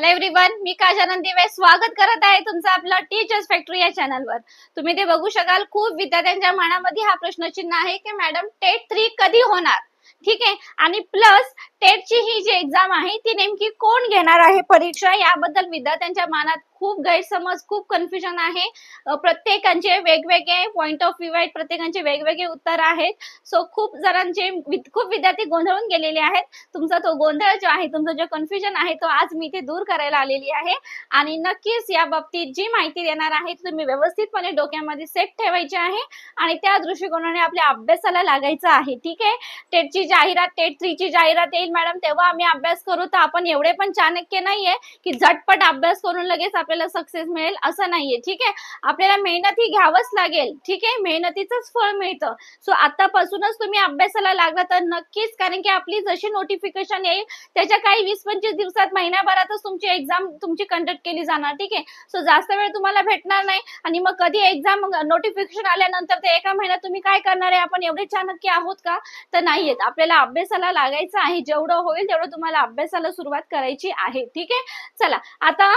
Hello everyone, मी काजानंद दिवे स्वागत करत आहे तुमचं आपलं टीचर्स फॅक्टरी या चॅनलवर। तुम्ही ते बघू शकाल, खूप विद्यार्थ्यांच्या मनामध्ये हा प्रश्नचिन्ह आहे की मॅडम टेट 3 कधी होणार। ठीक आहे, आणि प्लस टेटची ही जी एक्झाम आहे ती नेमकी कोण घेणार आहे परीक्षा, याबद्दल विद्यार्थ्यांच्या मनात खूप गैरसमज, खूप कन्फ्युजन आहे। प्रत्येकाचे वेगवेगळे पॉइंट ऑफ व्ह्यू आहेत, प्रत्येकाचे वेगवेगळे उत्तर आहेत। सो खूप जणांचे खूप विद्यार्थी गोंधळून गेलेले आहेत। तुमचा तो गोंधळ जो आहे, तुमचा जो कन्फ्युजन आहे, तो आज मी ते दूर करायला आलेली आहे। आणि नक्कीच या बाबतीत जी माहिती देणार आहे तुम्ही व्यवस्थितपणे डोक्यामध्ये सेट ठेवायची आहे आणि त्या दृष्टिकोनाने आपल्या अभ्यासाला लागायचं आहे। ठीक आहे, टेटची जाहिरात, टेट 3 ची जाहिरात येईल मॅडम, तेव्हा आम्ही अभ्यास करू। तर आपण एवढे पण चाणक्य नाहीये की झटपट अभ्यास करून लगेच आपल्याला सक्सेस मिळेल, असं नाहीये। ठीक आहे, आपल्याला मेहनती घ्यावंच लागेल। ठीक आहे, मेहनतीचंच फळ मिळतं। सो आतापासूनच तुम्ही अभ्यासाला लागला तर नक्कीच, कारण की आपली जशी नोटिफिकेशन येईल त्याच्या काही 20-25 दिवसात, महिन्याभरातच तुमची एक्झाम तुमची कंडक्ट केली जाणार। ठीक आहे, सो जास्त वेळ तुम्हाला भेटणार नाही। आणि मग कधी एक्झाम नोटिफिकेशन आल्यानंतर ते एका महिन्यात तुम्ही काय करणार आहे, आपण एवढे चाणक्य आहोत का? तर नाहीयेत। आपल्याला अभ्यासाला लागायचं आहे, जेवढं होईल तेवढं तुम्हाला अभ्यासाला सुरुवात करायची आहे। ठीक आहे, चला आता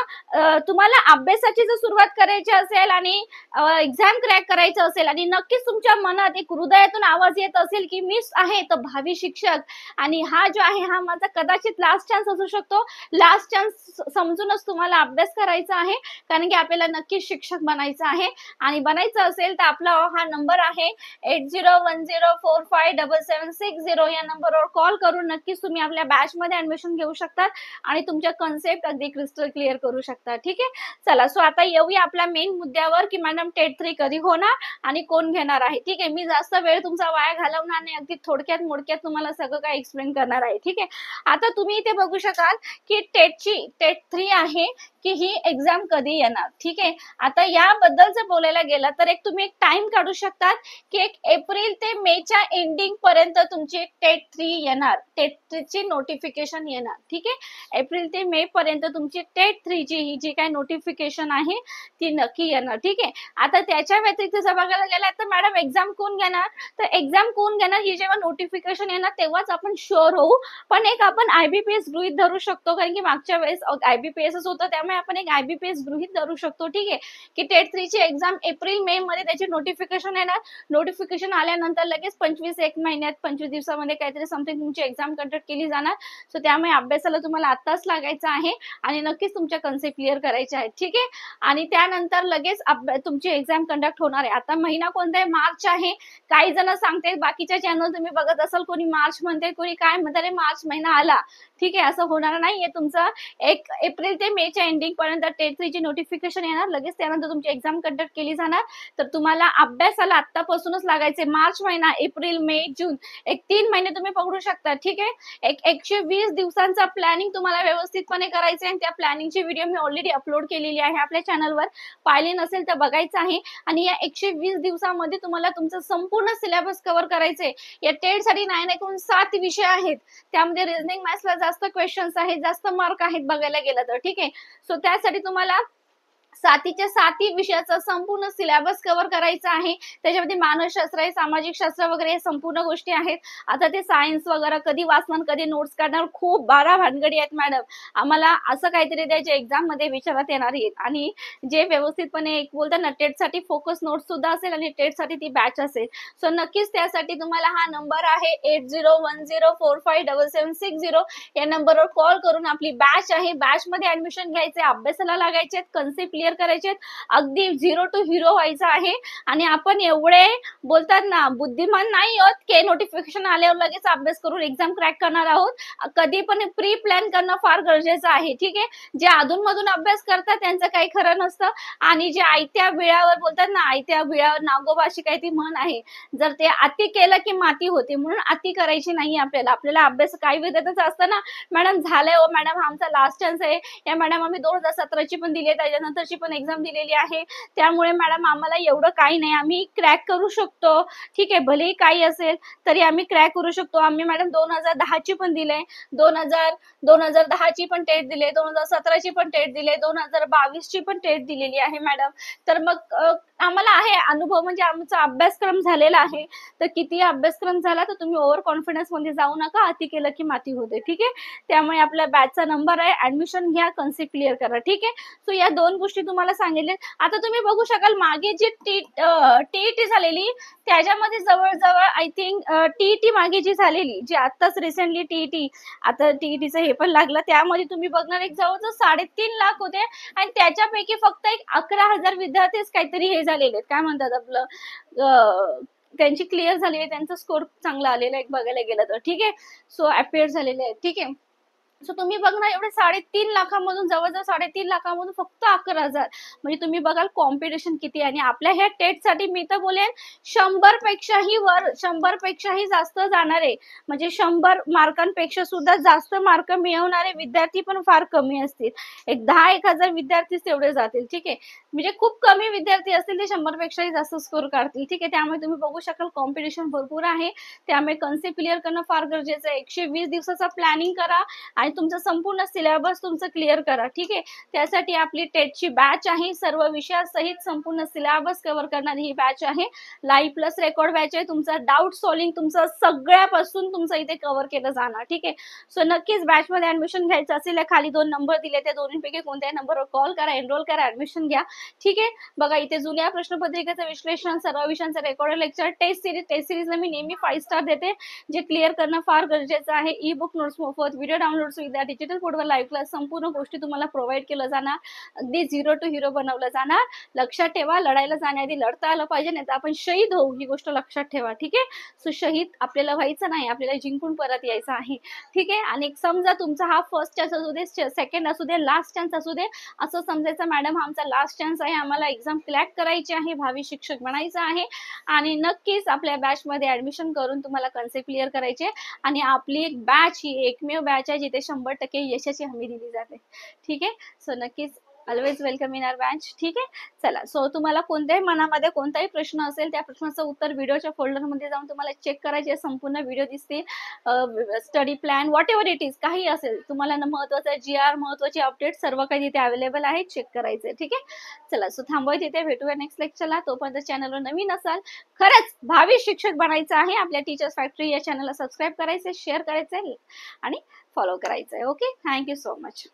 तुम्हाला अभ्यासाची जर सुरुवात करायची असेल आणि एक्झाम क्रॅक करायचं असेल आणि नक्कीच तुमच्या मनात एक हृदयातून आवाज येत असेल की मी आहे तर भावी शिक्षक, आणि हा जो आहे हा माझा कदाचित लास्ट चान्स असू शकतो, लास्ट चान्स समजूनच तुम्हाला अभ्यास करायचा आहे, कारण की आपल्याला नक्कीच शिक्षक बनायचं आहे। आणि बनायचं असेल तर आपला हा नंबर आहे 8010457760, या नंबरवर कॉल करून नक्कीच तुम्ही आपल्या बॅच मध्ये ऍडमिशन घेऊ शकता आणि तुमच्या कन्सेप्ट अगदी क्रिस्टल क्लिअर करू शकता। ठीक आहे, चला सो आता येऊया आपल्या मेन मुद्द्यावर की मॅडम टेट 3 कधी होणार आणि कोण घेणार आहे। ठीक आहे, मी जास्त वेळ तुमचा वाया घालवणार नाही, अगदी थोडक्यात मोडक्यात तुम्हाला सगळं काय एक्सप्लेन करणार आहे। ठीक आहे, आता तुम्ही इथे बघू शकाल की टेट 3 आहे की ही एक्झाम कधी येणार। ठीक आहे, आता याबद्दल जर बोलायला गेला तर तुम्ही एक टाइम काढू शकतात की एक एप्रिल ते मेच्या एंडिंग पर्यंत तुमची टेट 3 येणार, टेट 3 ची नोटिफिकेशन येणार। ठीक आहे, एप्रिल ते मे पर्यंत तुमची टेट 3 ची ही जी काय नोटिफिकेशन आहे ती नक्की येणार। ठीक आहे, आता त्याच्या व्यतिरिक्त जर बघायला गेला तर मॅडम एक्झाम कोण घेणार, तर एक्झाम कोण घेणार ही जेव्हा नोटिफिकेशन येणार तेव्हाच आपण शुअर होऊ। पण एक आपण आयबीपीएस गृहीत धरू शकतो, कारण की मागच्या वेळेस आयबीपीएसच होतं, त्यामुळे आपण एक आयबीपीएस गृहीत धरू शकतो। ठीक आहे, की टेट 3 ची एक्झाम एप्रिल मे मध्ये त्याची नोटिफिकेशन येणार। नोटिफिकेशन आल्यानंतर लगेच 1 महिन्यात 25 दिवसामध्ये काहीतरी समथिंग तुमची एक्झाम कंडक्ट केली जाणार। सो त्यामुळे अभ्यासाला तुम्हाला आत्ताच लागायचं आहे आणि नक्कीच तुमच्या कन्सेप्ट क्लिअर करायचे आहेत। ठीक आहे, आणि त्यानंतर लगेच तुमची एक्झाम कंडक्ट होणार आहे। आता महिना कोणता आहे, मार्च आहे। काही जण सांगते, बाकीच्या चॅनल तुम्ही बघत असाल, कोणी मार्च म्हणते, कोणी काय म्हणते, मार्च महिना आला। ठीक आहे, असं होणार नाहीये। तुमचं एक एप्रिल ते मेच्या एंडिंग पर्यंत टेट 3 ची नोटिफिकेशन येणार, लगेच त्यानंतर तुमची एक्झाम कंडक्ट केली जाणार। तर तुम्हाला अभ्यासाला आतापासूनच लागायचे। मार्च महिना, एप्रिल, मे, जून, एक 3 महिने तुम्ही पकडू शकता। ठीक आहे, एक 120 दिवसांचा प्लॅनिंग तुम्हाला व्यवस्थितपणे करायचं आहे आणि त्या प्लॅनिंगची व्हिडिओ मी ऑलरेडी अपलोड केलेली आहे आपल्या चॅनलवर, पाहिली नसेल तर बघायचं आहे। आणि या 120 दिवसामध्ये तुम्हाला तुमचं संपूर्ण सिलेबस कव्हर करायचंय। या टेट साठी 7 विषय आहेत, त्यामध्ये रिजनिंग मॅथ्सला जास्त क्वेश्चन्स आहेत, जास्त मार्क आहेत बघायला गेलं तर। ठीक आहे, सो त्यासाठी तुम्हाला 7 विषयाचा संपूर्ण सिलेबस कव्हर करायचा आहे। त्याच्यामध्ये मानसशास्त्र आहे, सामाजिक शास्त्र वगैरे हे संपूर्ण गोष्टी आहेत। आता ते सायन्स वगैरे कधी वाचणार, कधी नोट्स काढणार, खूप 12 भानगडी आहेत मॅडम। आम्हाला असं काहीतरी द्यायचे एक्झाम मध्ये विचारात येणार आहेत, आणि जे व्यवस्थितपणे एक बोलतात ना, टेट साठी फोकस नोट्स सुद्धा असेल आणि टेट साठी ती बॅच असेल। सो नक्कीच त्यासाठी तुम्हाला हा नंबर आहे 8010457760, या नंबरवर कॉल करून आपली बॅच आहे, बॅच मध्ये ऍडमिशन घ्यायचे, अभ्यासाला लागायचे, कन्सेप्ट क्लिअर करायचे, अगदी 0 to हीरो व्हायचं आहे। आणि आपण एवढे बोलतात ना बुद्धिमान नाही आहोत की नोटिफिकेशन आल्यावर लगेच अभ्यास करून एक्झाम क्रॅक करणार आहोत। कधी पण प्री प्लॅन करणं फार गरजेचं आहे। ठीक आहे, जे अधूनमधून अभ्यास करतात त्यांचं काही खरं नसतं, आणि जे आयत्या बिळावर बोलतात ना, आयत्या बिळावर नागोबा अशी काही ती म्हण आहे, जर ते अति केलं की माती होते, म्हणून अति करायची नाही आपल्याला। आपल्याला अभ्यास काही विद्यार्थ्यांचं असतं ना, मॅडम झालंय हो मॅडम, आमचा लास्ट चान्स आहे, या मॅडम आम्ही 2017 ची पण दिली आहे, त्याच्यानंतरची ची पण एक्झाम दिलेली आहे, त्यामुळे मॅडम आम्हाला एवढं काही नाही, आम्ही क्रॅक करू शकतो. ठीक आहे, भलेही काही असेल तरी आम्ही क्रॅक करू शकतो. आम्ही मॅडम 2010 ची पण दिले, 2010 ची पण टेट दिले, 2017 ची पण टेट दिले, 2022 ची पण टेट दिलेली आहे मॅडम. तर मग आम्हाला आहे अनुभव, म्हणजे आमचा अभ्यासक्रम झालेला आहे. तर किती अभ्यासक्रम झाला तर तुम्ही ओव्हर कॉन्फिडन्स मध्ये जाऊ नका, अति केलं की माती होते. ठीक आहे, त्यामुळे आपल्या बॅचचा नंबर आहे, ऍडमिशन घ्या, कन्सेप्ट क्लिअर करा. ठीक आहे, सो या दोन गोष्टी तुम्हाला सांगितल्या. आता तुम्ही बघू शकाल मागे जी टीईटी झालेली त्याच्यामध्ये जवळजवळ आय थिंक टीईटी मागे जी झालेली, जी आताच रिसेंटली टीईटी, आता टीईटीचं हे पण लागलं, त्यामध्ये तुम्ही बघणार एक जवळजवळ 3.5 लाख होते आणि त्याच्यापैकी फक्त एक 11,000 विद्यार्थीच काहीतरी हे झालेले, काय म्हणतात आपलं, त्यांची क्लिअर झाली आहे, त्यांचा स्कोर चांगला आलेला आहे बघायला गेलं तर. ठीक आहे, सो अपियर झालेले आहेत. ठीक आहे, सो तुम्ही बघणार एवढे 3.5 लाखामधून जवळजवळ 3.5 लाखामधून फक्त 11,000, म्हणजे तुम्ही बघाल कॉम्पिटिशन किती. आणि आपल्या ह्या टेटसाठी मी तर बोलेन 100 पेक्षाही वर, 100 पेक्षाही जास्त जाणारे, म्हणजे 100 मार्कांपेक्षा सुद्धा जास्त मार्क मिळवणारे विद्यार्थी पण फार कमी असतील. एक 10-1,000 विद्यार्थीच तेवढे जातील. ठीक आहे, म्हणजे खूप कमी विद्यार्थी असतील ते 100 पेक्षाही जास्त स्कोर काढतील. ठीक आहे, त्यामुळे तुम्ही बघू शकाल कॉम्पिटिशन भरपूर आहे, त्यामुळे कन्सेप्ट क्लिअर करणं फार गरजेचं आहे. 120 दिवसाचा प्लॅनिंग करा आणि तुमचं संपूर्ण सिलेबस तुमचं क्लिअर करा. ठीक आहे, त्यासाठी आपली टेटची बॅच आहे, सर्व विषयासहित संपूर्ण सिलेबस कव्हर करणारी ही बॅच आहे. लाईव्ह प्लस रेकॉर्ड बॅच आहे. तुमचा डाऊट सॉल्विंग तुमचं सगळ्यापासून तुमचं इथे कव्हर केलं जाणार. ठीक आहे, सो नक्कीच बॅच मध्ये ऍडमिशन घ्यायचं असेल, खाली 2 नंबर दिले, त्या दोन्हीपैकी कोणत्याही नंबरवर कॉल करा, एनरोल करा, ऍडमिशन घ्या. ठीक आहे, बघा इथे जुन्या प्रश्नपत्रिकेचं विश्लेषण, सर्व विषयांचं रेकॉर्ड लेक्चर, टेस्ट सिरीजला मी नेहमी 5 स्टार देते, जे क्लिअर करणं फार गरजेचं आहे. ई बुक नोट्स मोफत, व्हिडिओ डाउनलोड सुविधा, डिजिटल बोर्डवर लाईव्ह क्लास, संपूर्ण गोष्टी तुम्हाला प्रोव्हाइड केलं जाणार. अगदी 0 to हिरो बनवलं जाणार. लक्षात ठेवा, लढायला जाण्याआधी लढता आलं पाहिजे, नाही तर आपण शहीद होऊ, ही गोष्ट लक्षात ठेवा. ठीक आहे, सो शहीद आपल्याला व्हायचं नाही, आपल्याला जिंकून परत यायचं आहे. ठीक आहे, आणि समजा तुमचा हा फर्स्ट चान्स असू दे, सेकंड असू दे, लास्ट चान्स असू दे, असं समजायचं मॅडम हा आमचा लास्ट चान्स आहे, आम्हाला एक्झाम क्रॅक करायची आहे, भावी शिक्षक बनायचं आहे आणि नक्कीच आपल्या बॅच मध्ये ऍडमिशन करून तुम्हाला कन्सेप्ट क्लिअर करायचे. आणि आपली एक बॅच ही एकमेव बॅच आहे जिथे 100% यशाची हमी दिली जाते. ठीक आहे, सो नक्कीच always welcome in our batch. ठीक आहे, चला, सो तुम्हाला कोणत्याही मनामध्ये कोणताही प्रश्न असेल, त्या प्रश्नाचं उत्तर व्हिडिओच्या फोल्डर मध्ये जाऊन तुम्हाला चेक करायचे, संपूर्ण व्हिडिओ दिसतील, study plan what ever it is, काही असेल तुम्हाला महत्वाचं GR, महत्वाची अपडेट, सर्व काही तिथे अवेलेबल आहे, चेक करायचे. ठीक आहे, चला, सो थांबूया तिथे, भेटूया नेक्स्ट लेक्चरला. तोपर्यंत चॅनलवर नवीन असाल, खरंच भावी शिक्षक बनायचं आहे, आपल्या टीचर्स फॅक्टरी या चॅनलला सबस्क्राईब करायचे, शेअर करायचे आणि फॉलो करायचंय. Okay, thank you so much.